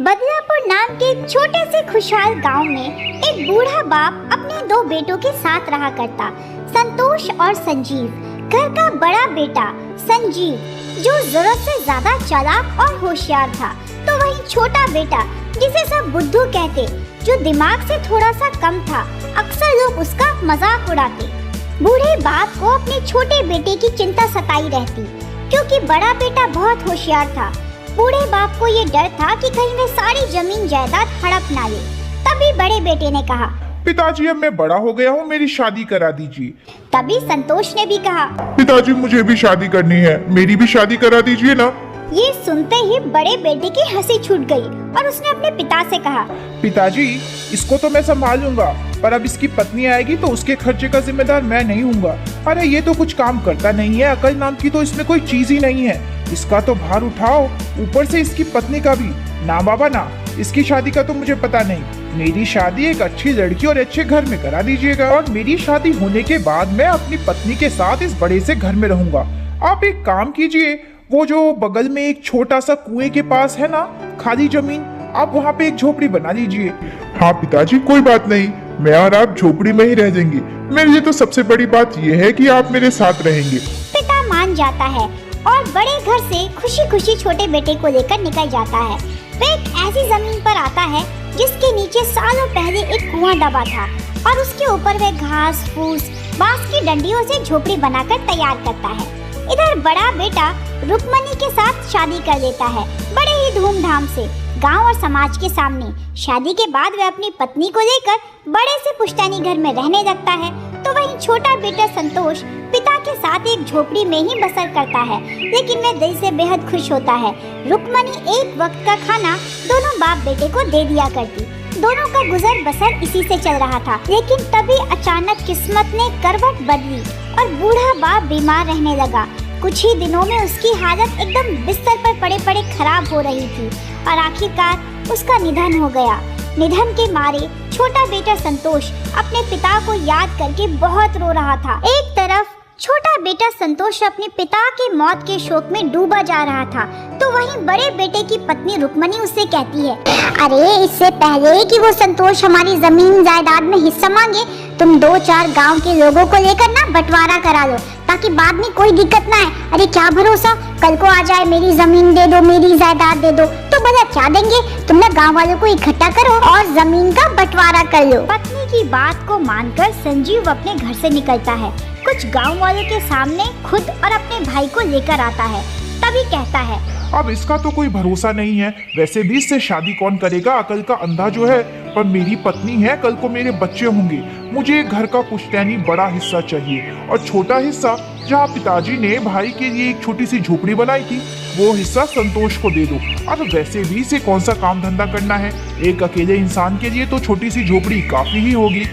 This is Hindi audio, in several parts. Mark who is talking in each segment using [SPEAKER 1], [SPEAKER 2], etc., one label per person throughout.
[SPEAKER 1] बदलापुर नाम के एक छोटे से खुशहाल गांव में एक बूढ़ा बाप अपने दो बेटों के साथ रहा करता, संतोष और संजीव। घर का बड़ा बेटा संजीव जो जरूरत से ज्यादा चालाक और होशियार था, तो वही छोटा बेटा जिसे सब बुद्धू कहते, जो दिमाग से थोड़ा सा कम था। अक्सर लोग उसका मजाक उड़ाते। बूढ़े बाप को अपने छोटे बेटे की चिंता सताई रहती, क्योंकि बड़ा बेटा बहुत होशियार था। बूढ़े बाप को ये डर था कि कहीं वे सारी जमीन जायदाद हड़प ना ले। तभी बड़े बेटे ने कहा,
[SPEAKER 2] पिताजी अब मैं बड़ा हो गया हूँ, मेरी शादी करा दीजिए।
[SPEAKER 1] तभी संतोष ने भी कहा,
[SPEAKER 2] पिताजी मुझे भी शादी करनी है, मेरी भी शादी करा दीजिए ना।
[SPEAKER 1] ये सुनते ही बड़े बेटे की हंसी छूट गई और उसने अपने पिता से कहा,
[SPEAKER 2] पिताजी इसको तो मैं संभालूंगा, पर अब इसकी पत्नी आएगी तो उसके खर्चे का जिम्मेदार मैं नहीं हूँगा। अरे ये तो कुछ काम करता नहीं है, अकल नाम की तो इसमें कोई चीज ही नहीं है। इसका तो भार उठाओ, ऊपर से इसकी पत्नी का भी। ना बाबा ना, इसकी शादी का तो मुझे पता नहीं। मेरी शादी एक अच्छी लड़की और अच्छे घर में करा दीजिएगा, और मेरी शादी होने के बाद मैं अपनी पत्नी के साथ इस बड़े से घर में रहूंगा। आप एक काम कीजिए, वो जो बगल में एक छोटा सा कुएं के पास है ना खाली जमीन, आप वहाँ पे एक झोपड़ी बना लीजिए। हाँ पिताजी कोई बात नहीं, मैं और आप झोपड़ी में ही रह जाएंगे। मेरे लिए तो सबसे बड़ी बात यह है कि आप मेरे साथ रहेंगे।
[SPEAKER 1] पिता मान जाता है और बड़े घर से खुशी खुशी छोटे बेटे को लेकर निकल जाता है। वह एक ऐसी जमीन पर आता है जिसके नीचे सालों पहले एक कुआं दबा था, और उसके ऊपर वह घास फूस बांस की डंडियों से झोपड़ी बनाकर तैयार करता है। इधर बड़ा बेटा रुक्मणी के साथ शादी कर लेता है, बड़े ही धूमधाम से, गांव और समाज के सामने। शादी के बाद वह अपनी पत्नी को लेकर बड़े से पुश्तैनी घर में रहने लगता है, तो वहीं छोटा बेटा संतोष पिता के साथ एक झोपड़ी में ही बसर करता है, लेकिन वह दिल से बेहद खुश होता है। रुक्मणी एक वक्त का खाना दोनों बाप बेटे को दे दिया करती। दोनों का गुजर बसर इसी से चल रहा था, लेकिन तभी अचानक किस्मत ने करवट बदली और बूढ़ा बाप बीमार रहने लगा। कुछ ही दिनों में उसकी हालत एकदम बिस्तर पर पड़े पड़े खराब हो रही थी, और आखिरकार उसका निधन हो गया। निधन के मारे छोटा बेटा संतोष अपने पिता को याद करके बहुत रो रहा था। एक तरफ छोटा बेटा संतोष अपने पिता के मौत के शोक में डूबा जा रहा था, तो वहीं बड़े बेटे की पत्नी रुक्मणी उससे कहती है, अरे इससे पहले कि वो संतोष हमारी जमीन जायदाद में हिस्सा मांगे, तुम 2-4 गांव के लोगों को लेकर ना बंटवारा करा लो, ताकि बाद में कोई दिक्कत ना आए। अरे क्या भरोसा, कल को आ जाए मेरी जमीन दे दो, मेरी जायदाद दे दो, तो भला क्या देंगे। तुम ना गाँव वालों को इकट्ठा करो और जमीन का बंटवारा कर लो। पत्नी की बात को मानकर संजीव अपने घर से निकलता है, कुछ गांव वालों के सामने खुद और अपने भाई को लेकर आता है। तभी कहता है,
[SPEAKER 2] अब इसका तो कोई भरोसा नहीं है, वैसे भी इससे शादी कौन करेगा, अकल का अंधा जो है। पर मेरी पत्नी है, कल को मेरे बच्चे होंगे, मुझे घर का पुश्तैनी बड़ा हिस्सा चाहिए, और छोटा हिस्सा जहाँ पिताजी ने भाई के लिए एक छोटी सी झोपड़ी बनाई थी, वो हिस्सा संतोष को दे दो। और वैसे भी इसे कौन सा काम धंधा करना है, एक अकेले इंसान के लिए तो छोटी सी झोपड़ी काफी ही होगी।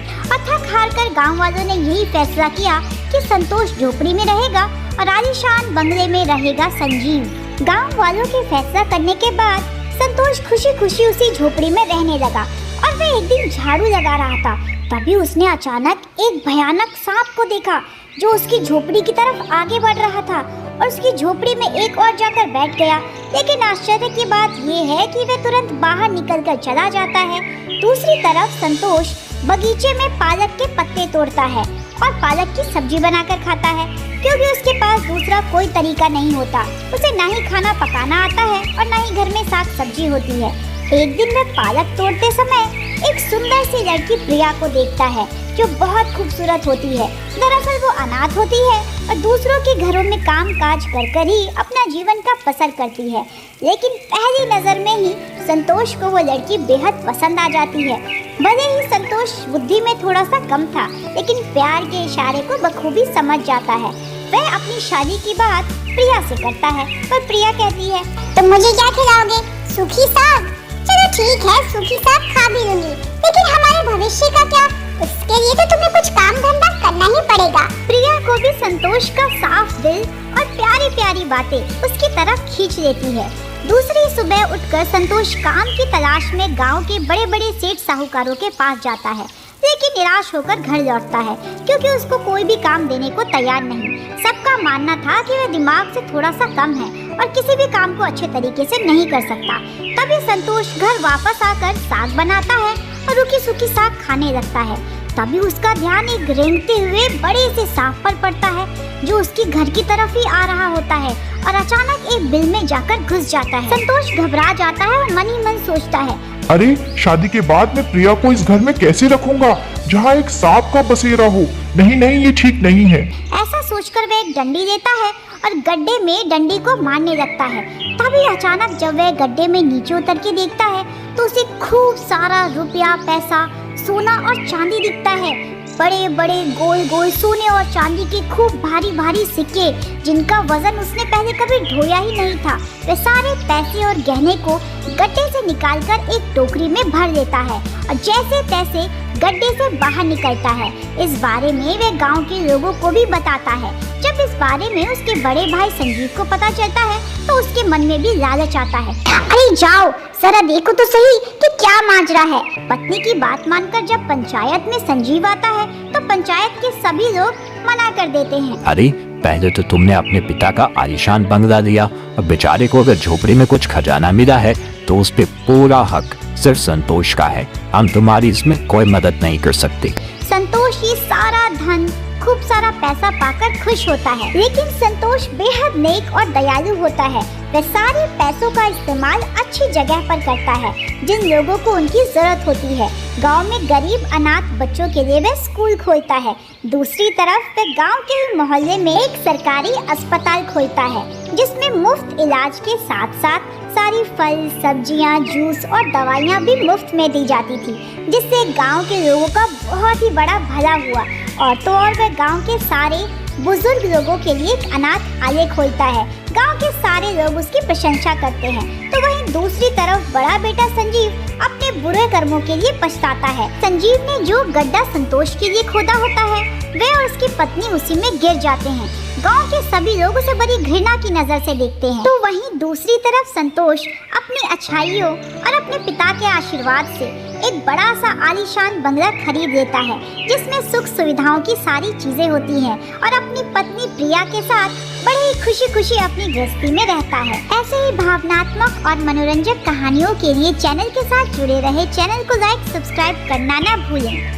[SPEAKER 1] थक हार कर गाँव वालों ने यही फैसला किया कि संतोष झोपड़ी में रहेगा और आलीशान बंगले में रहेगा संजीव। गांव वालों के फैसला करने के बाद संतोष खुशी खुशी उसी झोपड़ी में रहने लगा, और वह एक दिन झाड़ू लगा रहा था। तभी उसने अचानक एक भयानक सांप को देखा, जो उसकी झोपड़ी की तरफ आगे बढ़ रहा था, और उसकी झोपड़ी में एक और जाकर बैठ गया। लेकिन आश्चर्य की बात यह है कि वह तुरंत बाहर निकलकर चला जाता है। दूसरी तरफ संतोष बगीचे में पालक के पत्ते तोड़ता है और पालक की सब्जी बनाकर खाता है, क्योंकि उसके पास दूसरा कोई तरीका नहीं होता। उसे ना ही खाना पकाना आता है और ना ही घर में साग सब्जी होती है। एक दिन वह पालक तोड़ते समय एक सुंदर सी लड़की प्रिया को देखता है, जो बहुत खूबसूरत होती है। दरअसल वो अनाथ होती है और दूसरों के घरों में काम काज कर ही अपना जीवन का बसर करती है। लेकिन पहली नजर में ही संतोष को वो लड़की बेहद पसंद आ जाती है। भले ही संतोष बुद्धि में थोड़ा सा कम था, लेकिन प्यार के इशारे को बखूबी समझ जाता है। वह अपनी शादी की बात प्रिया से करता है, पर प्रिया कहती है, तुम मुझे क्या खिलाओगे? सूखी साग? चलो ठीक है, सूखी साग खा भी लूंगी, लेकिन हमारे भविष्य का क्या? उसके लिए तो तुम्हें कुछ काम धंधा करना ही पड़ेगा। प्रिया को भी संतोष का साफ दिल और प्यारी प्यारी बातें उसकी तरफ खींच लेती है। दूसरी सुबह उठकर संतोष काम की तलाश में गांव के बड़े बड़े सेठ साहूकारों के पास जाता है, लेकिन निराश होकर घर लौटता है, क्योंकि उसको कोई भी काम देने को तैयार नहीं। सबका मानना था कि वह दिमाग से थोड़ा सा कम है और किसी भी काम को अच्छे तरीके से नहीं कर सकता। तभी संतोष घर वापस आकर साग बनाता है और रूखी सूखी साग खाने लगता है। तभी उसका ध्यान एक रेंगते हुए बड़े से सांप पर पड़ता है जो उसकी घर की तरफ ही आ रहा होता है और अचानक एक बिल में जाकर घुस जाता है। संतोष घबरा जाता है और मन ही मन सोचता है,
[SPEAKER 2] अरे शादी के बाद मैं प्रिया को इस घर में कैसे रखूंगा जहाँ एक सांप का बसेरा हो। नहीं नहीं, ये ठीक नहीं है।
[SPEAKER 1] ऐसा सोचकर वह एक डंडी लेता है और गड्ढे में डंडी को मारने लगता है। तभी अचानक जब वह गड्ढे में नीचे उतर के देखता है तो उसे खूब सारा रुपया, पैसा, सोना और चांदी दिखता है। बड़े बड़े गोल गोल सोने और चांदी के खूब भारी भारी सिक्के जिनका वजन उसने पहले कभी ढोया ही नहीं था। वे सारे पैसे और गहने को गड्ढे से निकालकर एक टोकरी में भर लेता है और जैसे तैसे गड्ढे से बाहर निकलता है। इस बारे में वे गांव के लोगों को भी बताता है। जब इस बारे में उसके बड़े भाई संजीव को पता चलता है तो उसके मन में भी लालच आता है। अरे जाओ जरा देखो तो सही कि क्या माजरा है। पत्नी की बात मानकर जब पंचायत में संजीव आता है तो पंचायत के सभी लोग मना कर देते हैं।
[SPEAKER 3] अरे पहले तो तुमने अपने पिता का आलीशान बंगला दिया और बेचारे को अगर झोपड़ी में कुछ खजाना मिला है तो उस पे पूरा हक सिर्फ संतोष का है। हम तुम्हारी इसमें कोई मदद नहीं कर सकते।
[SPEAKER 1] संतोष ये सारा धन, खूब सारा पैसा पाकर खुश होता है, लेकिन संतोष बेहद नेक और दयालु होता है। वह सारे पैसों का इस्तेमाल अच्छी जगह पर करता है जिन लोगों को उनकी जरूरत होती है। गांव में गरीब अनाथ बच्चों के लिए वह स्कूल खोलता है। दूसरी तरफ वह गांव के ही मोहल्ले में एक सरकारी अस्पताल खोलता है जिसमें मुफ्त इलाज के साथ साथ सारी फल, सब्जियां, जूस और दवाइयां भी मुफ्त में दी जाती थी, जिससे गांव के लोगों का बहुत ही बड़ा भला हुआ। और तो और वह गांव के सारे बुजुर्ग लोगों के लिए एक अनाथालय खोलता है। गांव के सारे लोग उसकी प्रशंसा करते हैं। तो वहीं दूसरी तरफ बड़ा बेटा संजीव अपने बुरे कर्मों के लिए पछताता है। संजीव ने जो गड्ढा संतोष के लिए खोदा होता है वे और उसकी पत्नी उसी में गिर जाते हैं। गांव के सभी लोग उसे बड़ी घृणा की नजर से देखते हैं। तो वहीं दूसरी तरफ संतोष अपनी अच्छाइयों और अपने पिता के आशीर्वाद से एक बड़ा सा आलीशान बंगला खरीद लेता है जिसमें सुख सुविधाओं की सारी चीजें होती हैं और अपनी पत्नी प्रिया के साथ बड़े ही खुशी खुशी अपनी गृहस्थी में रहता है। ऐसे ही भावनात्मक और मनोरंजक कहानियों के लिए चैनल के साथ जुड़े रहे। चैनल को लाइक, सब्सक्राइब करना ना भूलें।